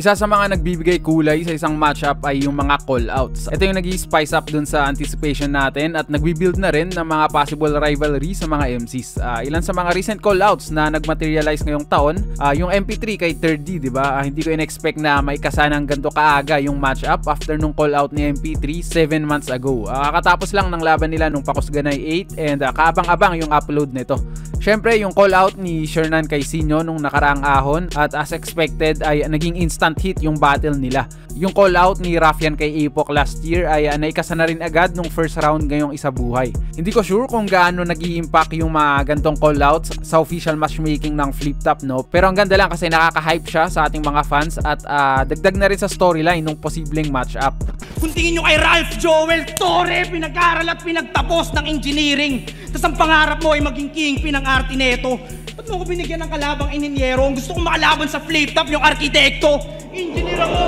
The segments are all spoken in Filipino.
Isa sa mga nagbibigay kulay sa isang matchup ay yung mga call-outs. Ito yung nag-spice up dun sa anticipation natin at nagbi-build na rin ng mga possible rivalry sa mga MCs. Ilan sa mga recent call-outs na nagmaterialize ngayong taon, yung MP3 kay 3rd D, diba? Hindi ko in-expect na maikasa ng ganito kaaga yung matchup after nung call-out ni MP3 7 months ago. Kakatapos lang ng laban nila nung Pakusganay 8 and kaabang-abang yung upload nito. Syempre, yung call-out ni Shernan kay Sinyo nung nakaraang ahon at as expected ay naging instant hit yung battle nila. Yung call-out ni Raffian kay Epoch last year ay naikasa na rin agad nung first round ngayong isa buhay. Hindi ko sure kung gaano nag-i-impact yung mga gantong call-outs sa official matchmaking ng Flip Top, no? Pero ang ganda lang kasi nakaka-hype siya sa ating mga fans at dagdag na rin sa storyline nung posibleng match-up. Kung tingin nyo kay Ralph Joel Torre, pinag-aral at pinagtapos ng engineering, tapos ang pangarap mo ay maging kingpin ng arte neto, ba't mo ko binigyan ng kalabang ininyero? Gusto kong makalaban sa Flip Top yung arkitekto. Engineer ako.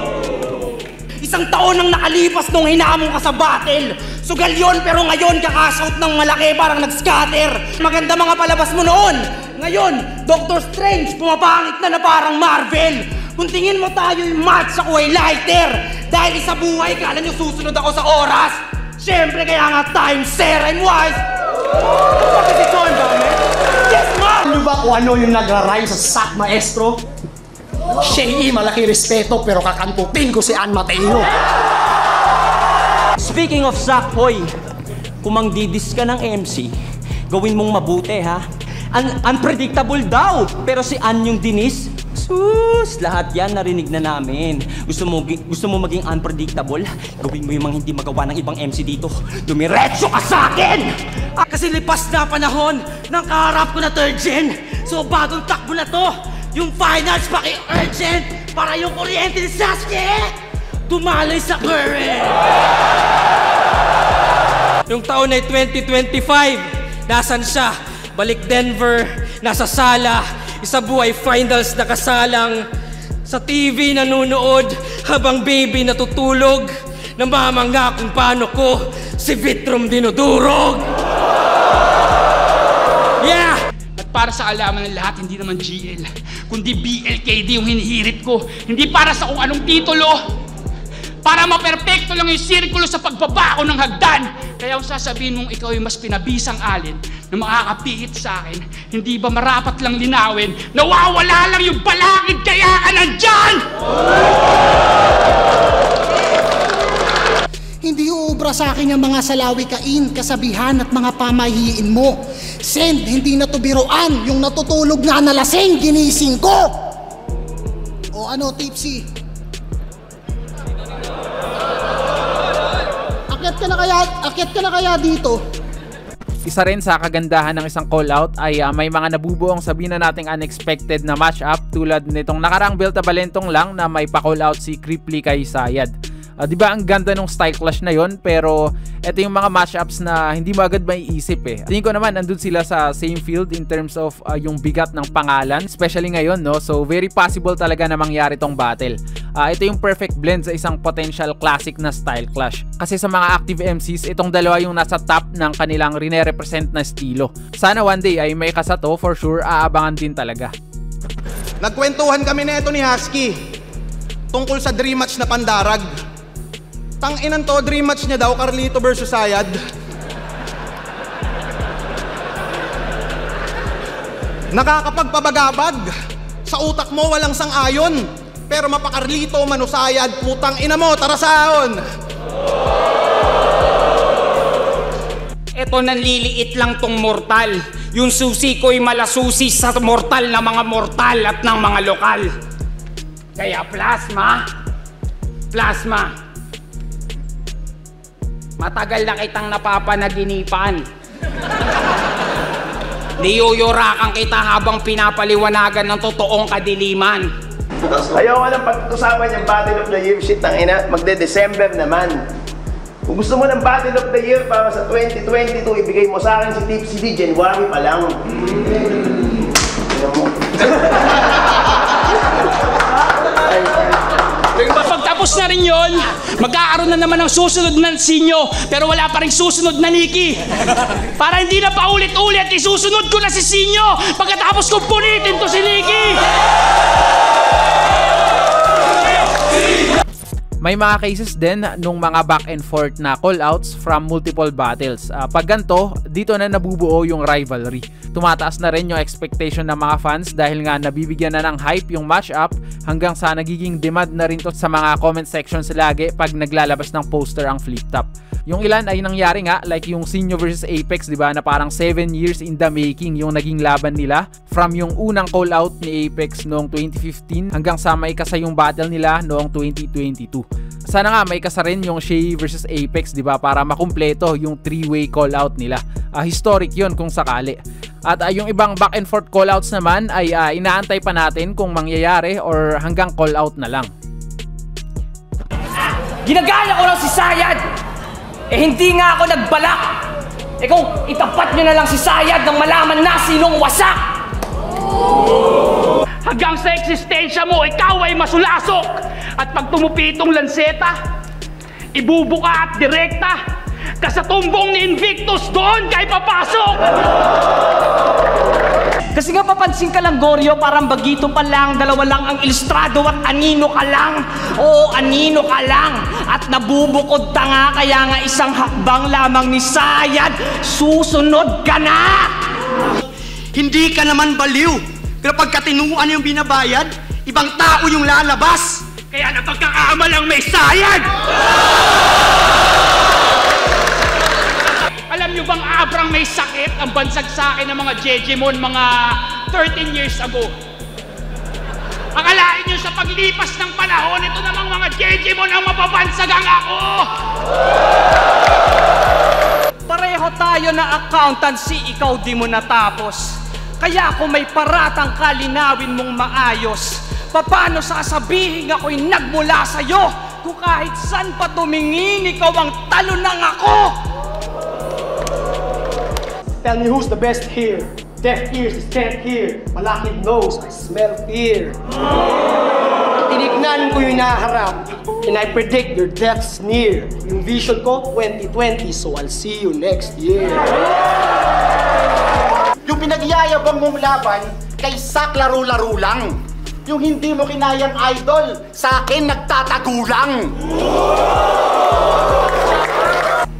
Isang taon nang nakalipas nung hinamon ka sa battle. Sugal yun, pero ngayon kakashout ng malaki parang nag-scatter. Maganda mga palabas mo noon. Ngayon, Doctor Strange pumapangit na parang Marvel. Kung tingin mo tayo yung match ako ay lighter. Dahil sa buhay, kala nyo susunod ako sa oras. Siyempre, kaya nga time, sir, and wise. Pagkasisyon ba, man? Yes, ma'am! Ano ba kung ano yung nagra-rhyme sa Sak Maestro? Shea, malaki respeto pero kakantutin ko si Ann Mateo. Speaking of Sak, hoy, kung mangdidis ka ng MC, gawin mong mabuti, ha? Unpredictable daw, pero si Ann yung dinis. Sus, lahat yan narinig na namin. Gusto mo maging unpredictable? Gawin mo yung mga hindi magawa ng ibang MC dito. Dumiretso ka sa akin! Kasi lipas na panahon ng kaharap ko na 3rd gen. So bagong takbo na to, yung finals paki-urgent para yung kuryente ni Sasuke tumalay sa current. Yung taon ay 2025, nasan siya? Balik Denver, nasa sala, isa buhay finals nakasalang. Sa TV nanonood habang baby natutulog. Namamanga kung paano ko si Vitrom dinudurog. Yeah! At para sa alaman ng lahat, hindi naman GL, kundi BLKD yung hinihirit ko. Hindi para sa kung anong titulo. Para maperpekto lang yung sirkulo sa pagbaba ko ng hagdan. Kaya kung sasabihin mong ikaw yung mas pinabisang alin na makakapihit sa akin, hindi ba marapat lang linawin, nawawala lang yung balakid kaya ka nandyan! Hindi uubra sa akin ang mga salawikain, kasabihan at mga pamahiin mo. Send, hindi na to biruan, yung natutulog na nalasing, ginising ko! O ano, Tipsy? Akyat ka na kaya dito? Isa rin sa kagandahan ng isang call-out ay may mga nabubuong sabihin na nating unexpected na match-up tulad nitong nakarang Belta Balentong lang na may pa-call-out si Cripply kay Sayad. Diba ang ganda ng style clash na yon, pero ito yung mga matchups na hindi mo agad maiisip eh. Tingin ko naman andun sila sa same field in terms of yung bigat ng pangalan, especially ngayon, no? So very possible talaga na mangyari tong battle. Ito yung perfect blend sa isang potential classic na style clash. Kasi sa mga active MCs, itong dalawa yung nasa top ng kanilang rine-represent na estilo. Sana one day ay may kasato, for sure aabangan din talaga. Nagkwentuhan kami nito ni Husky tungkol sa dream match na Pandarag. Tang-inan to, dream match niya daw, Carlito versus Sayad. Nakakapagpabagabag. Sa utak mo walang sang-ayon. Pero mapa-Carlito, manusayad, putang ina mo, tarasaon. Eto, nanliliit lang tong mortal. Yung susi ko'y malasusi sa mortal na mga mortal at ng mga lokal. Kaya plasma, matagal na kitang napapanaginipan. Niyuyurakan kita habang pinapaliwanagan ng totoong kadiliman. Ayaw ka ng pag-usapan yung Battle of the Year shit, tangina, magde-December naman. Kung gusto mo ng Battle of the Year para sa 2022, ibigay mo sa akin si Tipsy D, January pa lang. Pagtapos na rin yun, magkakaroon na naman ng susunod na Sinyo, pero wala pa rin susunod na Nikki. Para hindi na paulit-ulit, isusunod ko na si Sinyo pagkatapos kong punitin to si Nikki. May mga cases din nung mga back and forth na call-outs from multiple battles. Pag ganito, dito na nabubuo yung rivalry. Tumataas na rin yung expectation ng mga fans dahil nga nabibigyan na ng hype yung matchup hanggang sa nagiging demand na rin to sa mga comment sections lagi pag naglalabas ng poster ang Flip Top. Yung ilan ay nangyari nga, like yung Sinyo versus Apex, di ba, na parang 7 years in the making yung naging laban nila from yung unang call out ni Apex noong 2015 hanggang sa may kasa yung battle nila noong 2022. Sana nga may kasa rin yung Shay versus Apex, di ba, para makumpleto yung 3-way call out nila. Historic yun kung sakali. At yung ibang back and forth call outs naman ay inaantay pa natin kung mangyayari or hanggang call out na lang. Ginagaya ko lang si Sayad! Hindi nga ako nagbalak! Kung itapat nyo na lang si Sayad nang malaman na sinong wasak! Hanggang sa eksistensya mo, ikaw ay masulasok! At pag tumupitong lanseta, ibubuka at direkta ka sa tumbong ni Invictus, doon kay papasok! Kasi nga papansin ka lang, Goryo, parang bagito pa lang, dalawa lang ang ilustrado at anino ka lang. Oo, anino ka lang. At nabubukod ta nga, kaya nga isang hakbang lamang ni Sayad, susunod ka na! Hindi ka naman baliw. Pero pagka tinuan yung binabayad, ibang tao yung lalabas. Kaya napagkakaamalang may Sayad! Alam nyo bang abrang may sakit ang bansag sa akin ng mga Jejemon mga 13 years ago? Akalain nyo sa paglipas ng panahon, ito namang mga Jejemon ang mapabansagang ako! Pareho tayo na accountancy, ikaw di mo natapos. Kaya kung may paratang kalinawin mong maayos, paano sasabihin ako'y nagmula sa'yo? Kung kahit saan pa tumingin, ikaw ang talo ng ako! Tell me who's the best here. Deaf ears is can't hear. Malakid nose, I smell fear. Tinignan ko yung naharap, and I predict your death's near. Yung vision ko, 2020, so I'll see you next year. Yung pinagyayabang mong laban, kay Sak laro-laro lang. Yung hindi mo kinayang idol, sa akin nagtatagulang.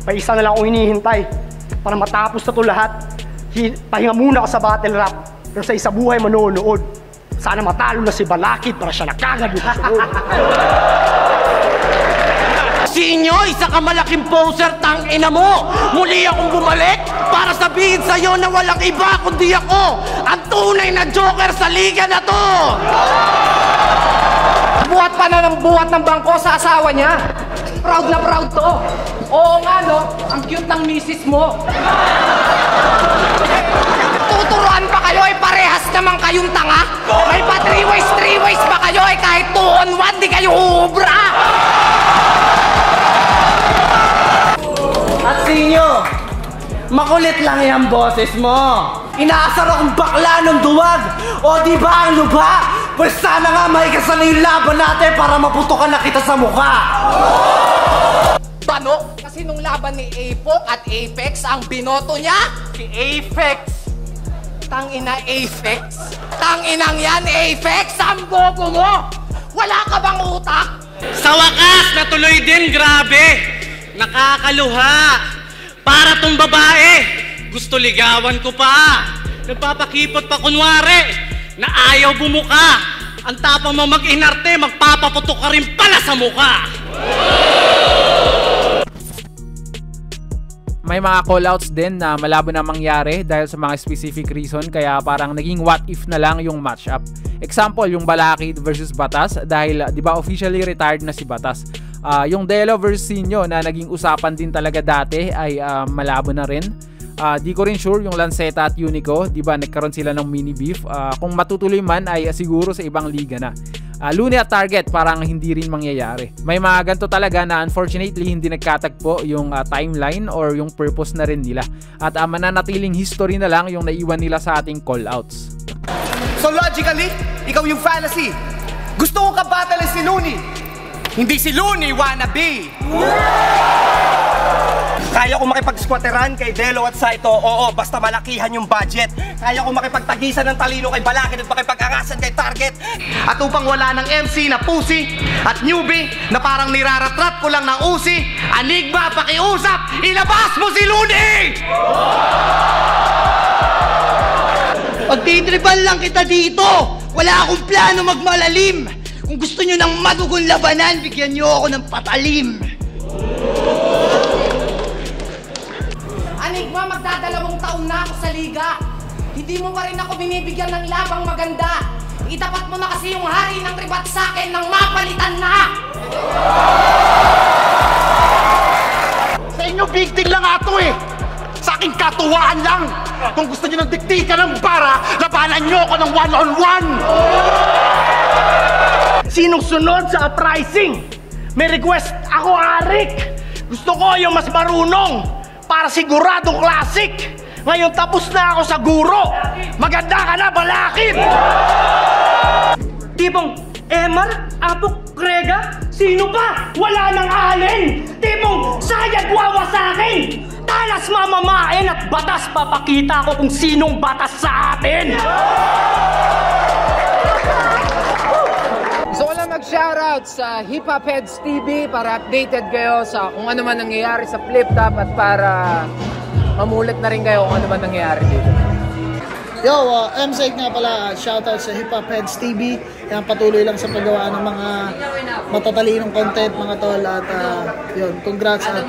Paisa na lang akong hinihintay. Para matapos na ito lahat, pahinga muna ako sa battle rap. Pero sa isa buhay manonood. Sana matalo na si Balakid para siya nakagad yung kasunod. Sinyo, isa ka malaking poser, tangina mo! Muli akong bumalik para sabihin sa'yo na walang iba kundi ako, ang tunay na Joker sa liga na to! Buhat pa na ng buhat ng bangko sa asawa niya. Proud na proud to. Oo nga, no? Ang cute ng misis mo. Tuturuan pa kayo, parehas naman kayong tanga? May pa 3 ways ba kayo, kahit 2 on 1, di kayo ubra! At Sinyo, makulit lang yung boses mo. Inaasar akong bakla ng duwag. O di ba ang luba? Basta na nga may kasana yung laban natin para maputokan na kita sa mukha. Bano? Kasi nung laban ni Apok at Apex, ang binoto niya, si Apex. Tangina Apex. Tanginang yan, Apex! Ang bobo mo! Wala ka bang utak? Sa wakas, natuloy din, grabe! Nakakaluha! Para tong babae, gusto ligawan ko pa! Nagpapakipot pa kunwari na ayaw bumuka! Ang tapang mo mag-inarte, magpapaputok ka rin pala sa mukha! May mga callouts din na malabo na mangyari dahil sa mga specific reason, kaya parang naging what if na lang yung matchup. Example, yung Balakid versus Batas dahil di ba officially retired na si Batas. Yung Delo versus Sinyo na naging usapan din talaga dati ay malabo na rin. Di ko rin sure yung Lanceta at Unico, di ba nagkaroon sila ng mini beef. Kung matutuloy man ay siguro sa ibang liga na. Luni at Target parang hindi rin mangyayari. May mga ganito talaga na unfortunately hindi nagkatagpo yung timeline or yung purpose na rin nila. At mananatiling history na lang yung naiwan nila sa ating callouts. So logically, ikaw yung fantasy. Gusto ko kabattle si Looney. Hindi si Looney wannabe. Kaya ko makipag-squatteran kay Delo at Saito, oo, basta malakihan yung budget. Kaya ko makipagtagisan ng talino kay Balakid at makipag-angasan kay Target. At upang wala ng MC na pusi at newbie na parang niraratrat ko lang ng usi, Enigma, pakiusap, ilabas mo si Luni! Pagtitripan lang kita dito! Wala akong plano magmalalim! Kung gusto nyo ng madugong labanan, bigyan nyo ako ng patalim! Enigma, magdadalawang taon na ako sa liga. Hindi mo pa rin ako binibigyan ng labang maganda. Itapat mo na kasi yung hari ng ribat sa akin nang mapalitan na! Sa inyo, big deal lang ato eh! Sa akin, katuwaan lang! Kung gusto nyo ng diktika ng bara, labanan nyo ako ng one-on-one! Sinong sunod sa uprising? May request ako, Arik! Gusto ko yung mas marunong para siguradong classic! Ngayon tapos na ako sa guro! Maganda ka na, Balakid! Tipong, Emar, Apok, Krega, sino pa? Wala nang alin! Tipong, sayad wawa sa akin! Talas mamamain at batas papakita ko kung sinong batas sa atin! Gusto ko lang mag-shoutout sa Hip Hop Heads TV para updated kayo sa kung ano man nangyayari sa Flip Top at para mamulit na rin kayo kung ano man nangyayari dito. Yo, MSEC nga pala, shoutout sa Hip Hop Heads TV. Yan, patuloy lang sa paggawa ng mga matatalinong content mga tol at yun, congrats at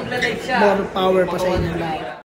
more power pa sa inyo.